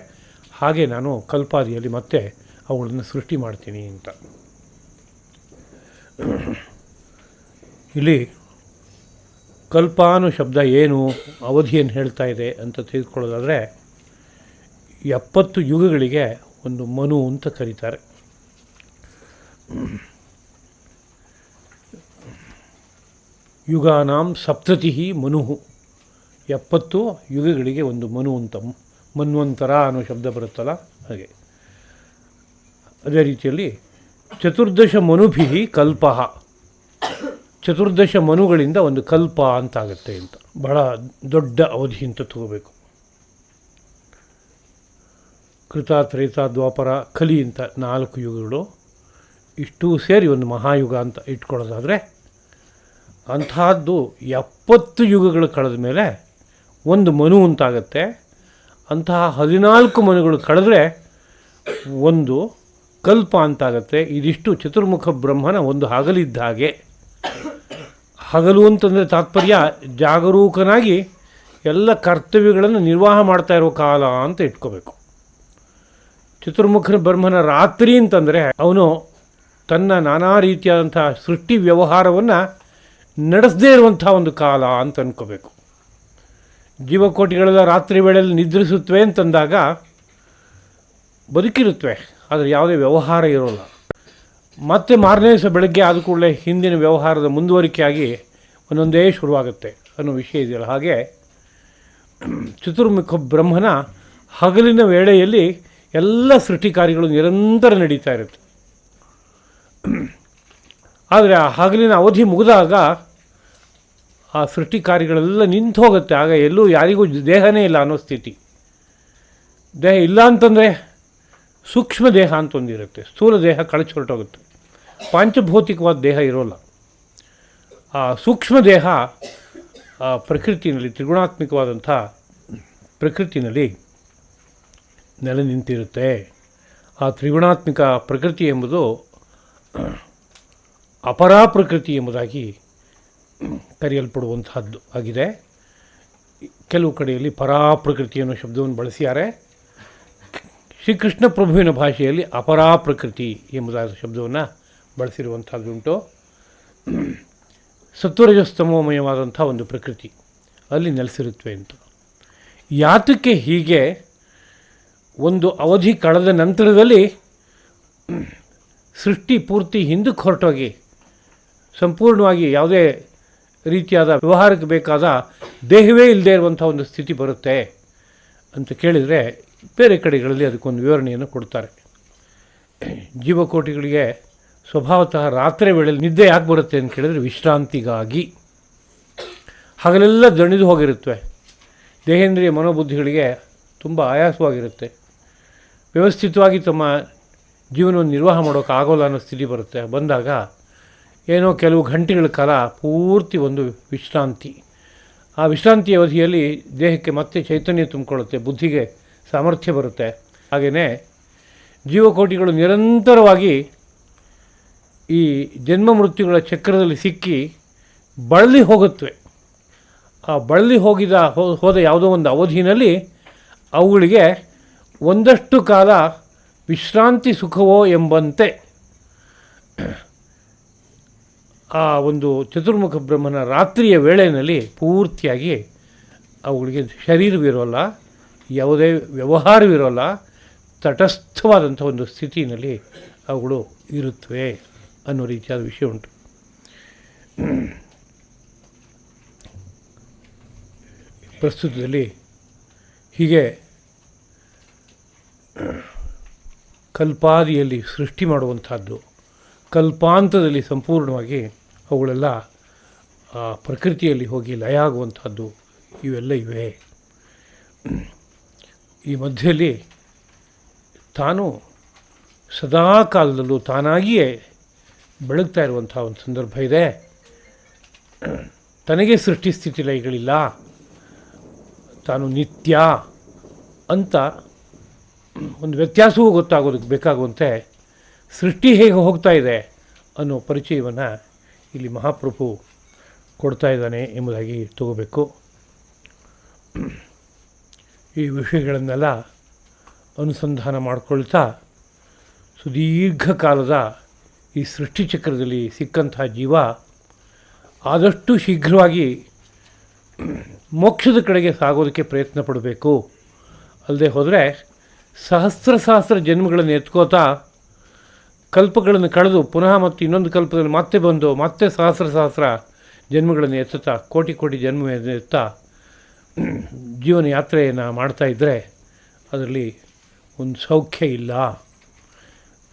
ಹಾಗೆ ನಾನು ಕಲ್ಪಾದಿಯಲ್ಲಿ ಮತ್ತೆ ಅವುಗಳನ್ನು ಸೃಷ್ಟಿ ಮಾಡ್ತೀನಿ ಅಂತ. ಇಲ್ಲಿ ಕಲ್ಪ ಅನ್ನೋ ಶಬ್ದ ಏನು, ಅವಧಿಯನ್ನು ಹೇಳ್ತಾ ಇದೆ ಅಂತ ತೆಗೆದುಕೊಳ್ಳೋದಾದರೆ 70 ಯುಗಗಳಿಗೆ ಒಂದು ಮನು ಅಂತ ಕರೀತಾರೆ. ಯುಗಾನಾಂ ಸಪ್ತತಿ ಮನು, 70 ಯುಗಗಳಿಗೆ ಒಂದು ಮನು ಅಂತ, ಮನ್ವಂತರ ಅನ್ನೋ ಶಬ್ದ ಬರುತ್ತಲ್ಲ ಹಾಗೆ. ಅದೇ ರೀತಿಯಲ್ಲಿ ಚತುರ್ದಶ ಮನುಭಿ ಕಲ್ಪ, ಚತುರ್ದಶ ಮನುಗಳಿಂದ ಒಂದು ಕಲ್ಪ ಅಂತಾಗುತ್ತೆ ಅಂತ. ಬಹಳ ದೊಡ್ಡ ಅವಧಿ ಅಂತ ತಗೋಬೇಕು. ಕೃತ, ತ್ರೇತ, ದ್ವಾಪರ, ಕಲಿ ಅಂತ 4 ಯುಗಗಳು, ಇಷ್ಟೂ ಸೇರಿ ಒಂದು ಮಹಾಯುಗ ಅಂತ ಇಟ್ಕೊಳ್ಳೋದಾದರೆ ಅಂಥದ್ದು 70 ಯುಗಗಳು ಕಳೆದ ಮೇಲೆ ಒಂದು ಮನು ಅಂತಾಗತ್ತೆ. ಅಂತಹ 14 ಮನುಗಳು ಕಳೆದ್ರೆ ಒಂದು ಕಲ್ಪ ಅಂತಾಗತ್ತೆ. ಇದಿಷ್ಟು ಚತುರ್ಮುಖ ಬ್ರಹ್ಮನ ಒಂದು ಹಗಲಿದ್ದ ಹಾಗೆ. ಹಗಲು ಅಂತಂದರೆ ತಾತ್ಪರ್ಯ ಜಾಗರೂಕನಾಗಿ ಎಲ್ಲ ಕರ್ತವ್ಯಗಳನ್ನು ನಿರ್ವಾಹ ಮಾಡ್ತಾ ಇರೋ ಕಾಲ ಅಂತ ಇಟ್ಕೋಬೇಕು. ಚತುರ್ಮುಖ ಬ್ರಹ್ಮನ ರಾತ್ರಿ ಅಂತಂದರೆ ಅವನು ತನ್ನ ನಾನಾ ರೀತಿಯಾದಂಥ ಸೃಷ್ಟಿ ವ್ಯವಹಾರವನ್ನು ನಡೆಸದೇ ಇರುವಂಥ ಒಂದು ಕಾಲ ಅಂತ ಅಂದ್ಕೋಬೇಕು. ಜೀವಕೋಟಿಗಳೆಲ್ಲ ರಾತ್ರಿ ವೇಳೆಯಲ್ಲಿ ನಿದ್ರಿಸುತ್ತವೆ ಅಂತಂದಾಗ ಬದುಕಿರುತ್ತವೆ, ಆದರೆ ಯಾವುದೇ ವ್ಯವಹಾರ ಇರೋಲ್ಲ. ಮತ್ತು ಮಾರನೇ ದಿವಸ ಬೆಳಗ್ಗೆ ಆದ ಕೂಡಲೇ ಹಿಂದಿನ ವ್ಯವಹಾರದ ಮುಂದುವರಿಕೆಯಾಗಿ ಒಂದೊಂದೇ ಶುರುವಾಗುತ್ತೆ ಅನ್ನೋ ವಿಷಯ ಇದೆಯಲ್ಲ. ಹಾಗೆ ಚತುರ್ಮುಖ ಬ್ರಹ್ಮನ ಹಗಲಿನ ವೇಳೆಯಲ್ಲಿ ಎಲ್ಲ ಸೃಷ್ಟಿ ಕಾರ್ಯಗಳು ನಿರಂತರ ನಡೀತಾ ಇರುತ್ತೆ. ಆದರೆ ಆ ಹಗಲಿನ ಅವಧಿ ಮುಗಿದಾಗ ಆ ಸೃಷ್ಟಿ ಕಾರ್ಯಗಳೆಲ್ಲ ನಿಂತು ಹೋಗುತ್ತೆ. ಆಗ ಎಲ್ಲೂ ಯಾರಿಗೂ ದೇಹನೇ ಇಲ್ಲ ಅನ್ನೋ ಸ್ಥಿತಿ. ದೇಹ ಇಲ್ಲ ಅಂತಂದರೆ ಸೂಕ್ಷ್ಮ ದೇಹ ಅಂತ ಒಂದಿರುತ್ತೆ, ಸ್ಥೂಲ ದೇಹ ಕಳಚಿ ಹೊರಟೋಗುತ್ತೆ, ಪಾಂಚಭೌತಿಕವಾದ ದೇಹ ಇರೋಲ್ಲ. ಆ ಸೂಕ್ಷ್ಮ ದೇಹ ಆ ಪ್ರಕೃತಿನಲ್ಲಿ, ತ್ರಿಗುಣಾತ್ಮಕವಾದಂಥ ಪ್ರಕೃತಿನಲ್ಲಿ ನೆಲೆ ನಿಂತಿರುತ್ತೆ. ಆ ತ್ರಿಗುಣಾತ್ಮಕ ಪ್ರಕೃತಿ ಎಂಬುದು ಅಪರಾ ಪ್ರಕೃತಿ ಎಂಬುದಾಗಿ ಕರೆಯಲ್ಪಡುವಂತಹದ್ದು ಆಗಿದೆ. ಕೆಲವು ಕಡೆಯಲ್ಲಿ ಪರಾಪ್ರಕೃತಿ ಅನ್ನೋ ಶಬ್ದವನ್ನು ಬಳಸಿದ್ದಾರೆ. ಶ್ರೀಕೃಷ್ಣ ಪ್ರಭುವಿನ ಭಾಷೆಯಲ್ಲಿ ಅಪರಾ ಪ್ರಕೃತಿ ಎಂಬುದಾದ ಶಬ್ದವನ್ನು ಬಳಸಿರುವಂಥದ್ದುಂಟು. ಸತ್ವರಜಸ್ತಮೋಮಯವಾದಂಥ ಒಂದು ಪ್ರಕೃತಿ ಅಲ್ಲಿ ನೆಲೆಸಿರುತ್ತವೆ ಅಂತ. ಯಾತಕ್ಕೆ ಹೀಗೆ ಒಂದು ಅವಧಿ ಕಳೆದ ನಂತರದಲ್ಲಿ ಸೃಷ್ಟಿ ಪೂರ್ತಿ ಹಿಂದಕ್ಕೆ ಹೊರಟೋಗಿ ಸಂಪೂರ್ಣವಾಗಿ ಯಾವುದೇ ರೀತಿಯಾದ ವ್ಯವಹಾರಕ್ಕೆ ಬೇಕಾದ ದೇಹವೇ ಇಲ್ಲದೆ ಇರುವಂಥ ಒಂದು ಸ್ಥಿತಿ ಬರುತ್ತೆ ಅಂತ ಕೇಳಿದರೆ ಬೇರೆ ಕಡೆಗಳಲ್ಲಿ ಅದಕ್ಕೊಂದು ವಿವರಣೆಯನ್ನು ಕೊಡ್ತಾರೆ. ಜೀವಕೋಟಿಗಳಿಗೆ ಸ್ವಭಾವತಃ ರಾತ್ರಿ ವೇಳೆಯಲ್ಲಿ ನಿದ್ದೆ ಯಾಕೆ ಬರುತ್ತೆ ಅಂತ ಕೇಳಿದರೆ ವಿಶ್ರಾಂತಿಗಾಗಿ. ಹಗಲೆಲ್ಲ ದಣಿದು ಹೋಗಿರುತ್ತವೆ, ದೇಹೇಂದ್ರಿಯ ಮನೋಬುದ್ಧಿಗಳಿಗೆ ತುಂಬ ಆಯಾಸವಾಗಿರುತ್ತೆ, ವ್ಯವಸ್ಥಿತವಾಗಿ ತಮ್ಮ ಜೀವನವನ್ನು ನಿರ್ವಾಹ ಮಾಡೋಕ್ಕೆ ಆಗೋಲ್ಲ ಅನ್ನೋ ಸ್ಥಿತಿ ಬರುತ್ತೆ. ಬಂದಾಗ ಏನೋ ಕೆಲವು ಗಂಟೆಗಳ ಕಾಲ ಪೂರ್ತಿ ಒಂದು ವಿಶ್ರಾಂತಿ. ಆ ವಿಶ್ರಾಂತಿ ಅವಧಿಯಲ್ಲಿ ದೇಹಕ್ಕೆ ಮತ್ತೆ ಚೈತನ್ಯ ತುಂಬಿಕೊಳ್ಳುತ್ತೆ, ಬುದ್ಧಿಗೆ ಸಾಮರ್ಥ್ಯ ಬರುತ್ತೆ. ಹಾಗೆಯೇ ಜೀವಕೋಟಿಗಳು ನಿರಂತರವಾಗಿ ಈ ಜನ್ಮ ಮೃತ್ಯುಗಳ ಚಕ್ರದಲ್ಲಿ ಸಿಕ್ಕಿ ಬಳಲಿ ಹೋಗುತ್ತವೆ. ಆ ಬಳಲಿ ಹೋದ ಯಾವುದೋ ಒಂದು ಅವಧಿಯಲ್ಲಿ ಅವುಗಳಿಗೆ ಒಂದಷ್ಟು ಕಾಲ ವಿಶ್ರಾಂತಿ ಸುಖವೋ ಎಂಬಂತೆ ಆ ಒಂದು ಚತುರ್ಮುಖ ಬ್ರಹ್ಮನ ರಾತ್ರಿಯ ವೇಳೆಯಲ್ಲಿ ಪೂರ್ತಿಯಾಗಿ ಅವುಗಳಿಗೆ ಶರೀರವಿರೋಲ್ಲ, ಯಾವುದೇ ವ್ಯವಹಾರವಿರೋಲ್ಲ, ತಟಸ್ಥವಾದಂಥ ಒಂದು ಸ್ಥಿತಿಯಲ್ಲಿ ಅವುಗಳು ಇರುತ್ತವೆ ಅನ್ನೋ ರೀತಿಯಾದ ವಿಷಯ ಉಂಟು. ಪ್ರಸ್ತುತದಲ್ಲಿ ಹೀಗೆ ಕಲ್ಪಾದಿಯಲ್ಲಿ ಸೃಷ್ಟಿ ಮಾಡುವಂಥದ್ದು, ಕಲ್ಪಾಂತದಲ್ಲಿ ಸಂಪೂರ್ಣವಾಗಿ ಅವುಗಳೆಲ್ಲ ಪ್ರಕೃತಿಯಲ್ಲಿ ಹೋಗಿ ಲಯ ಆಗುವಂಥದ್ದು, ಇವೆಲ್ಲ ಇವೆ. ಈ ಮಧ್ಯದಲ್ಲಿ ತಾನು ಸದಾ ಕಾಲದಲ್ಲೂ ತಾನಾಗಿಯೇ ಬೆಳಗ್ತಾ ಇರುವಂಥ ಒಂದು ಸಂದರ್ಭ ಇದೆ. ತನಗೆ ಸೃಷ್ಟಿ ಸ್ಥಿತಿ ಲಯಗಳಿಲ್ಲ, ತಾನು ನಿತ್ಯ ಅಂತ ಒಂದು ವ್ಯತ್ಯಾಸವೂ ಗೊತ್ತಾಗೋದಕ್ಕೆ ಬೇಕಾಗುವಂತೆ ಸೃಷ್ಟಿ ಹೇಗೆ ಹೋಗ್ತಾ ಇದೆ ಅನ್ನೋ ಪರಿಚಯವನ್ನು ಇಲ್ಲಿ ಮಹಾಪ್ರಭು ಕೊಡ್ತಾ ಇದ್ದಾನೆ ಎಂಬುದಾಗಿ ತಗೋಬೇಕು. ಈ ವಿಷಯಗಳನ್ನೆಲ್ಲ ಅನುಸಂಧಾನ ಮಾಡಿಕೊಳ್ತಾ ಸುದೀರ್ಘ ಕಾಲದ ಈ ಸೃಷ್ಟಿಚಕ್ರದಲ್ಲಿ ಸಿಕ್ಕಂತಹ ಜೀವ ಆದಷ್ಟು ಶೀಘ್ರವಾಗಿ ಮೋಕ್ಷದ ಕಡೆಗೆ ಸಾಗೋದಕ್ಕೆ ಪ್ರಯತ್ನ ಪಡಬೇಕು. ಅಲ್ಲದೆ ಹೋದರೆ ಸಹಸ್ರ ಜನ್ಮಗಳನ್ನು ಎತ್ಕೋತಾ ಕಲ್ಪಗಳನ್ನು ಕಳೆದು ಪುನಃ ಮತ್ತು ಇನ್ನೊಂದು ಕಲ್ಪದಲ್ಲಿ ಮತ್ತೆ ಬಂದು ಮತ್ತೆ ಸಹಸ್ರ ಜನ್ಮಗಳನ್ನು ಎತ್ತುತ್ತಾ ಕೋಟಿ ಜನ್ಮ ಎತ್ತಾ ಜೀವನ ಯಾತ್ರೆಯನ್ನು ಮಾಡ್ತಾಯಿದ್ದರೆ ಅದರಲ್ಲಿ ಒಂದು ಸೌಖ್ಯ ಇಲ್ಲ.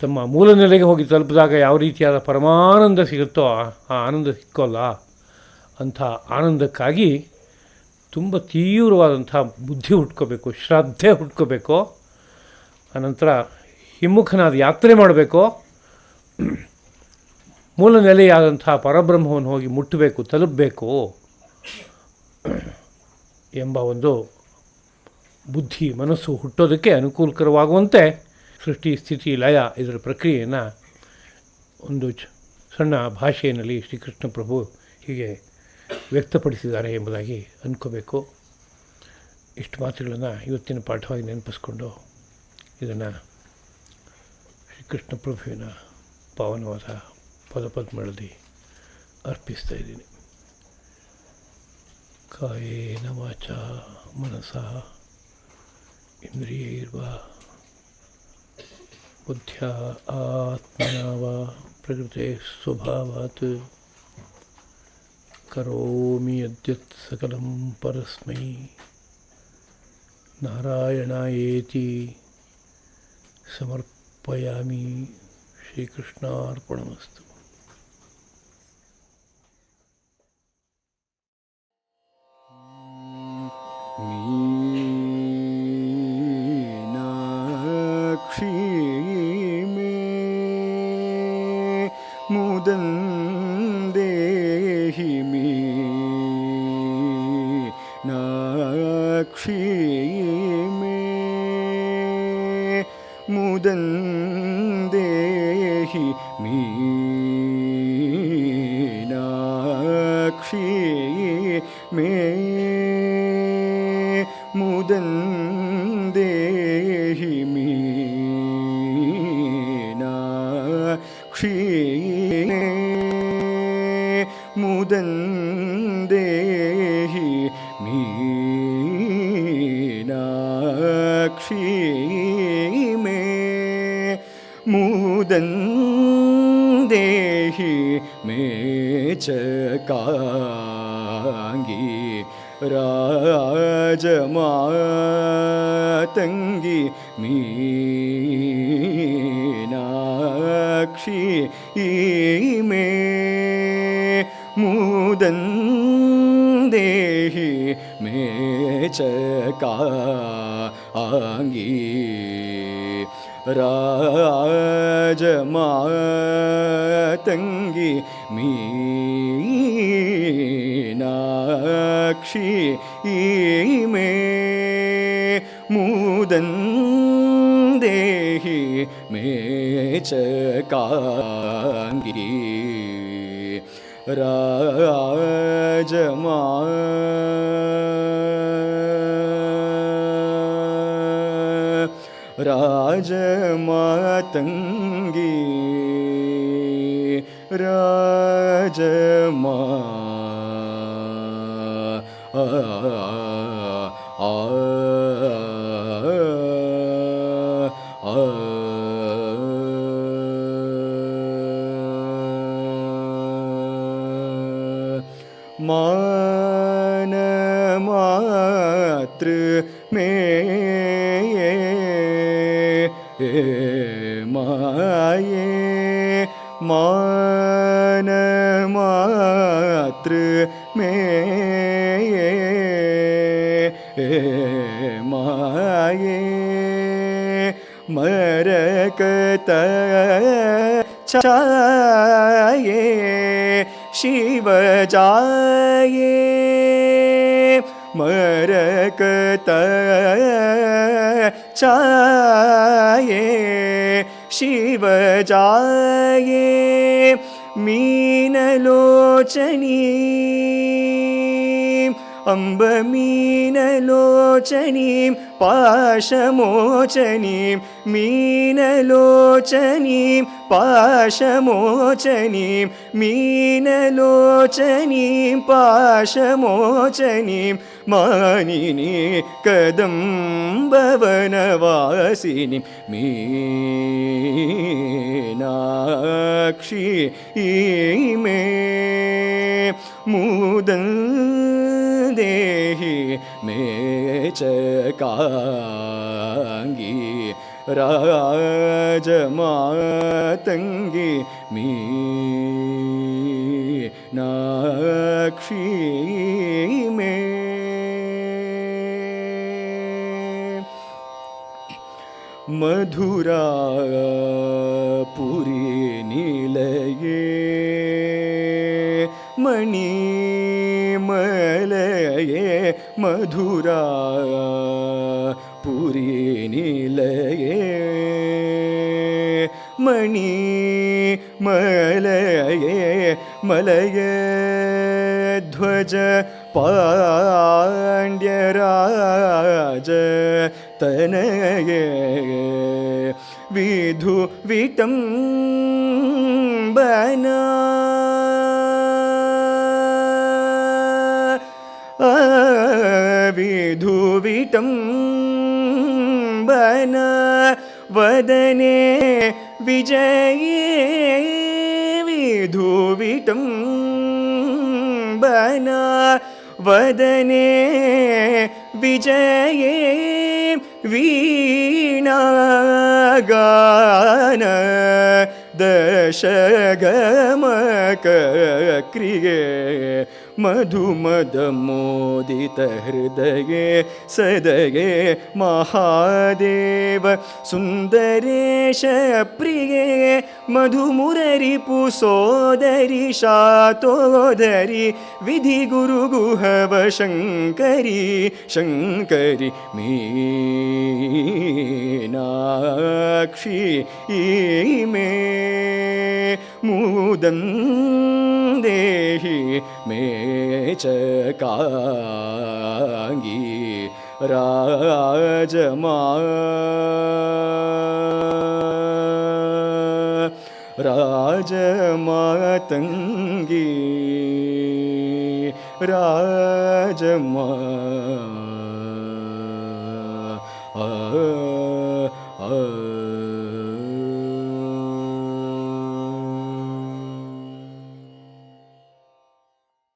ತಮ್ಮ ಮೂಲ ನೆಲೆಗೆ ಹೋಗಿ ತಲುಪಿದಾಗ ಯಾವ ರೀತಿಯಾದ ಪರಮಾನಂದ ಸಿಗುತ್ತೋ ಆ ಆನಂದ ಸಿಕ್ಕೋಲ್ಲ. ಅಂಥ ಆನಂದಕ್ಕಾಗಿ ತುಂಬ ತೀವ್ರವಾದಂಥ ಬುದ್ಧಿ ಹುಟ್ಕೋಬೇಕು, ಶ್ರದ್ಧೆ ಹುಟ್ಕೋಬೇಕು. ಅನಂತರ ಹಿಮ್ಮುಖನಾದ ಯಾತ್ರೆ ಮಾಡಬೇಕು. ಮೂಲ ನೆಲೆಯಾದಂಥ ಪರಬ್ರಹ್ಮವನ್ನು ಹೋಗಿ ಮುಟ್ಟಬೇಕು, ತಲುಪಬೇಕು ಎಂಬ ಒಂದು ಬುದ್ಧಿ ಮನಸ್ಸು ಹುಟ್ಟೋದಕ್ಕೆ ಅನುಕೂಲಕರವಾಗುವಂತೆ ಸೃಷ್ಟಿ ಸ್ಥಿತಿ ಲಯ ಇದರ ಪ್ರಕ್ರಿಯೆಯನ್ನು ಒಂದು ಸಣ್ಣ ಭಾಷೆಯಲ್ಲಿ ಶ್ರೀಕೃಷ್ಣ ಪ್ರಭು ಹೀಗೆ ವ್ಯಕ್ತಪಡಿಸಿದ್ದಾರೆ ಎಂಬುದಾಗಿ ಅಂದ್ಕೋಬೇಕು. ಇಷ್ಟು ಮಾತುಗಳನ್ನು ಇವತ್ತಿನ ಪಾಠವಾಗಿ ನೆನಪಿಸ್ಕೊಂಡು ಇದನ್ನು ಶ್ರೀಕೃಷ್ಣ ಪ್ರಭುವಿನ ಪಾವನವಾದ ಪದಪದ್ಮಗಳಲ್ಲಿ ಅರ್ಪಿಸ್ತಾ ಇದ್ದೀನಿ. ಕಾಯೇನ ವಾಚಾ ಮನಸಾ ಇಂದ್ರಿಯೈರ್ವಾ ಬುದ್ಧ್ಯಾ ಆತ್ಮನಾ ವಾ ಪ್ರಕೃತೆ ಸ್ವಭಾವಾತ್ ಕರೋಮಿ ಯದ್ಯತ್ ಸಕಲಂ ಪರಸ್ಮೈ ನಾರಾಯಣಾಯೇತಿ ಸಮರ್ಪಯಾಮಿ. ಶ್ರೀಕೃಷ್ಣಾರ್ಪಣಮಸ್ತು. ಮೀನಾಕ್ಷಿ ಮೇ ಮುದಂದೇಹಿ ಮೀನಾಕ್ಷಿ ಮೇ ಮುದಂದೇಹಿ ಮೀನಾಕ್ಷಿ ಮೇ ಮುದಂದೇಹಿ ಮೀನಾಕ್ಷಿ ಮುದಂದೇಹಿ ಮೀನಾಕ್ಷಿ ಮೇ ಮುದಂದೇಹಿ ಮೇ ಚಕಾಂಗಿ ರಾಜಮಾತಂಗಿ ಮೀನಾಕ್ಷಿ ಮೇ ಮುದಂದೇಹಿ ಮೇ ಚಕಾಂಗಿ ರಾಜಮಾತಂಗಿ ಮೀನಾಕ್ಷಿ ಮೇ ಮುದಂದೇಹಿ ಮೇ ಚಕಾಂಗಿ ರಾಜಮಾತಂಗಿ ರಾಜಮಾ मान मात्र में माये मान मात्र में माये मरकत चाये शिव जाये मरकत चाये शिव जाये मीनलोचनी अम्बमीनलोचनीं पाशमोचनीं मीनलोचनीं पाशमोचनीं मीनलोचनीं पाशमोचनीं मानिनी कदम्बवनवासिनीं मीनाक्षी मे मुदं देहि मे चकाङ्गी राजमातङ्गी मीनाक्षी मे मधुरापुरी निलये मणिमलये मधुरापुरी निलये मणिमलये मलयध्वज पाण्ड्यराज तनये विधुविटम्बना विधुविटम्बना वदने विजये विधुविटम्बना वदने विजये वीणागान दशगमकक्रिये मधुमदमोदितहृदये सदये महादेव सुन्दरेश प्रिये मधुमुररिपुसोदरि शातोदरि विधिगुरुगुहव शङ्करी शङ्करि मीनाक्षी मे मुदं देहि मे चकाङ्गी राजमातङ्गी राजमा